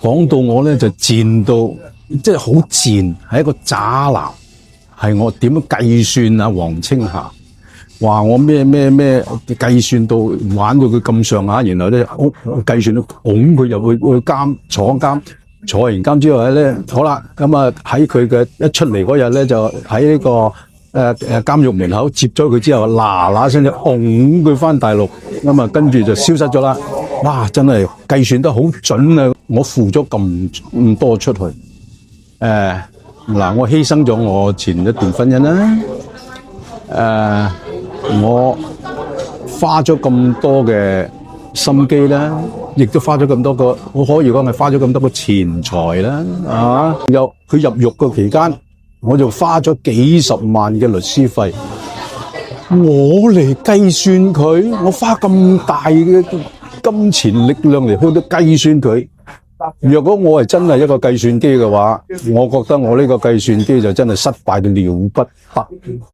講到我咧就賤到，即係好賤，係一個渣男，係我點樣計算啊？黃青霞話我咩計算到玩到佢咁上下，然後咧計算到拱佢入去監坐監，坐完監之後咧，好啦，咁啊喺佢嘅一出嚟嗰日咧，就喺呢個監獄門口接咗佢之後，嗱聲就拱佢翻大陸，咁啊跟住就消失咗啦。哇！真係計算得好準啊！我付咗咁多出去，嗱，我犧牲咗我前一段婚姻啦，我花咗咁多嘅心機啦，亦都花咗咁多個，我可以講係花咗咁多個錢財啦，又佢入獄嘅期間，我就花咗幾十萬嘅律師費，我嚟計算佢，我花咁大嘅金錢力量嚟去到計算佢。若果我係真係一個計算機嘅話，我覺得我呢個計算機就真係失敗到了不得。